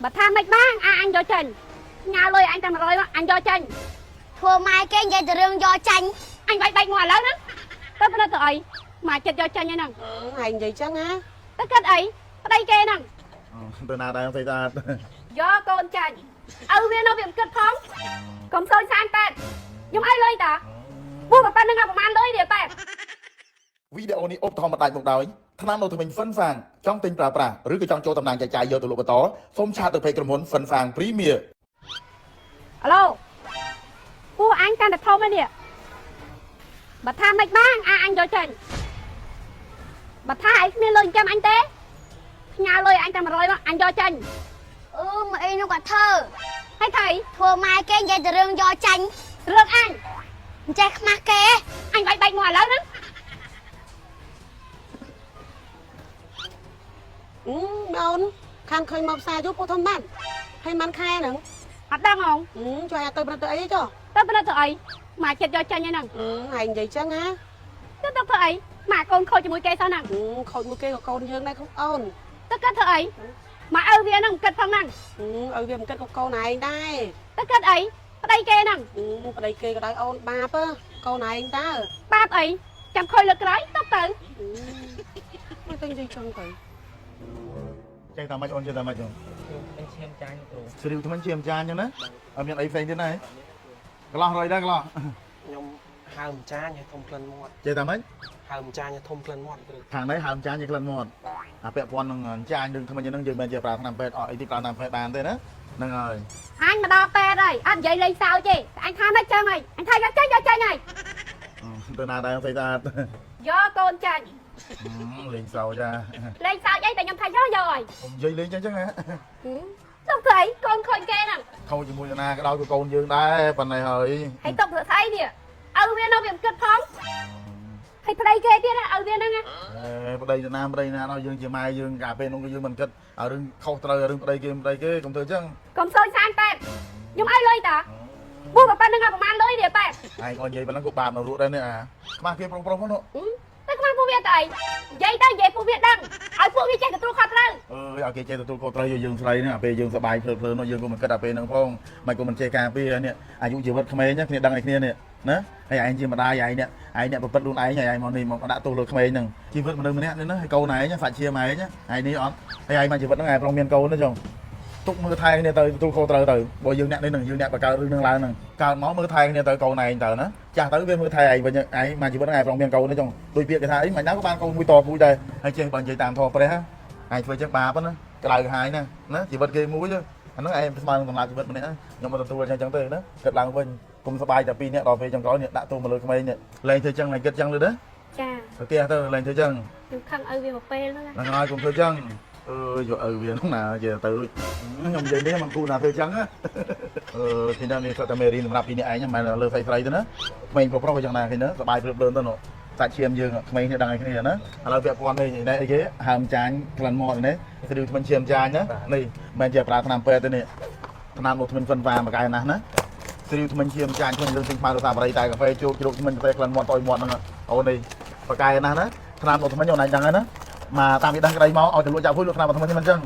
bà tham mạch bang anh cho chanh nhà lời anh tầm rồi anh cho chanh thua mai cái dây từ rương do chanh anh bạch bạch ngoài lớn đó tất cả tội mà chật cho chanh như nằng hành gì chắc á tất cả ấy ở đây kê nằng từ nào đây không thấy ta do con chanh viên nó việc kết phóng cầm sôi sang tẹt nhưng ai lời ta buông vào ta nâng học ăn đôi địa tẹt វីដេអូនេះឧបត្ថម្ភមកដោយថ្នាំនៅថ្មី Funfang ចង់ទិញប្រើប្រាស់ឬក៏ចង់ចូលតំណែងចែកចាយយកទៅលក់បន្តសូមឆាតទៅពេកក្រុមហ៊ុន Funfang Premier alo buông anh can đặt thông lên nè bà tham mạch bang anh cho chanh bà tha ấy nên lời chăm anh tế nhà lời anh tầm rồi anh cho chanh mà y nó quả thơ hay thầy thua mai cái dây từ rương do chanh rước anh chắc mà kê anh bạch bạch ngoài lớn đó ôn khăn khơi mọc xa giúp cô thông bạn hay mắn khai nè hạt đang không cho ai tôi bật ấy cho tất bên đó ấy mà chật cho chanh như nằng hành gì chắc á tất tất ấy mà con khôi cho mũi cây sao nằng khôi một cây của con dương này không ôn tất cả ấy mà ơi viên nằng cất phong nằng ở viên kết của câu này đây tất cả ấy ở đây kê nằng ở đây kê cái đấy ôn ba pơ câu này anh ta ba ấy chăm khôi lực đấy tóc tửไม่ต้องใจชงก่อน ចែកតាមម៉េចអូនចេះតាមម៉េចអូន anh xem trang rồi ស្រីថ្មីជាម្ចាស់អញ្ចឹងណាអត់មានអីផ្សេងទៀតណាកន្លោះរយដែរកន្លោះ ខ្ញុំហើមចាញឲ្យធំក្លិនមាត់ ចេះតាមម៉េច ហើមចាញឲ្យធំក្លិនមាត់ព្រឹក ខាងនេះហើមចាញជាក្លិនមាត់អាពាក់ព័ន្ធនឹងចាញនឹងថ្មីហ្នឹងយើងមិនជាប្រើថ្នាំពេទ្យអត់អីទីប្រើថ្នាំពេទ្យបានទេណាហ្នឹងហើយ anh mà đo pe đây anh vậy lên sao chị anh tham hết trơn này anh thay cho chanh này ទៅណាដែរthấy ta do con chanh លេងសើចចា lên sao vậy tại nhầm thay gió rồi ខ្ញុំនិយាយលេងចឹងហ៎ tóc thấy con khôi kê nằng ខូចជាមួយណាក៏ដោយកូនយើងដែរប៉ុណ្ណេះហើយ hãy tóc thử thấy nè viên nó việc kết phóng hãy đây kê kia đó viên đó nghe ប្តីណាប្តីណាដល់យើងជាម៉ែយើងកាលពេលនោះយើងមិនគិតឲ្យរឿងខុសត្រូវរឿងប្តីគេកុំធ្វើចឹង cầm sôi sang tẹt nhưng ai lời ta buông vào ta nâng học ăn đôi địa tẹt ឯងក៏និយាយប៉ុណ្ណឹងក៏បាបនៅរੂដែរនេះអាខ្មាស់គេប្រុសៗហ្នឹង tất cả phụ viện tại dây ta về phụ viện đăng ở phụ viện chạy từ tôi khát rồi ឲ្យគេចេះទទួលខុសត្រូវយើងស្រីនេះអាពេលយើងសប្បាយភ្លើនោះយើងក៏មិនគិតអាពេលហ្នឹងផងមិនក៏មិនចេះការពារនេះអាយុជីវិតក្មេងគ្នាដឹងឲ្យគ្នានេះណាហើយឯងជាម្ដាយឯងនេះប្រពន្ធខ្លួនឯងហើយឯងមកនេះមកដាក់ទោសលើក្មេងហ្នឹងជីវិតមនុស្សម្នាក់នេះណាហើយកូនឯងសាច់ឈាមឯងហើយនេះអត់ហើយឯងមកជីវិតហ្នឹងឯងប្រុសមានកូនណាចុងទុកមើលថែគ្នាទៅទទួលខុសត្រូវទៅបើយើងអ្នកនេះនឹងយើងអ្នកបកកើតរឿងនឹងឡើងហ្នឹងកើតមកមើលថែគ្នាទៅកូនឯងទៅណាចាស់ទៅវាមើលថែឯងវិញឯងមកជីវិតហ្នឹងឯងប្រុសមានកូនណាចុងដូចពាក្យគេថាអីមិនដឹងក៏បានកូនមួយតពូជដែរហើយចេះបើនិយាយតាមធម៌ព្រះឯងធ្វើចឹងបាបណាក្តៅហាយណាជីវិតគេមួយអាហ្នឹងឯងស្មើនឹងតម្លៃជីវិតម្នាក់ខ្ញុំមិនទទួលចឹងទៅណាគិតឡើងវិញគុំសប្បាយតែពីរនាក់ដល់ពេលចឹងក្រោយនេះដាក់ទូមកលើក្មេងនេះលែងធ្វើចឹងលែងគិតចឹងលើណា cha ទៅផ្ទះទៅលែងធ្វើចឹង đừng khăn viên một pe nữa ហ្នឹងហើយកុំធ្វើចឹងយកវាហ្នឹងណាជាទៅខ្ញុំនិយាយនេះមិនគូណាធ្វើចឹងពីណានេះគាត់តែមេរៀនសម្រាប់ពីនេះឯងមិនលើស្រីស្រីទៅណាក្មេងប្រុសក៏ចឹងដែរឃើញណាសប្បាយព្រឹបលើទៅនោះសាច់ឈាមយើងក្មេងគ្នាដឹងឲ្យគ្នាណាឥឡូវពាក់ព័ន្ធនេះអីគេហើមចាញ់ក្លិនមាត់នេះស្រីថ្មិញឈាមចាញ់ណានេះមិនជាប្រើថ្នាំពេទ្យទេនេះថ្នាំនោះថ្មិញហ្វិនវ៉ាមកកាយណាស់ណាស្រីថ្មិញឈាមចាញ់ខ្ញុំលើទិញស្មើរសាបរិយតែកាហ្វេជោគជ្រោកថ្មិញកាហ្វេក្លិនមាត់តយមាត់ហ្នឹងអូននេះបកាយណាស់ណាថ្នាំនោះថ្មិញអូនឯងដឹងហើយណាមកតាមគេដឹងក្តីមកឲ្យទៅលក់ចាប់ភួយលក់ថ្នាំថ្មិញមិនចឹង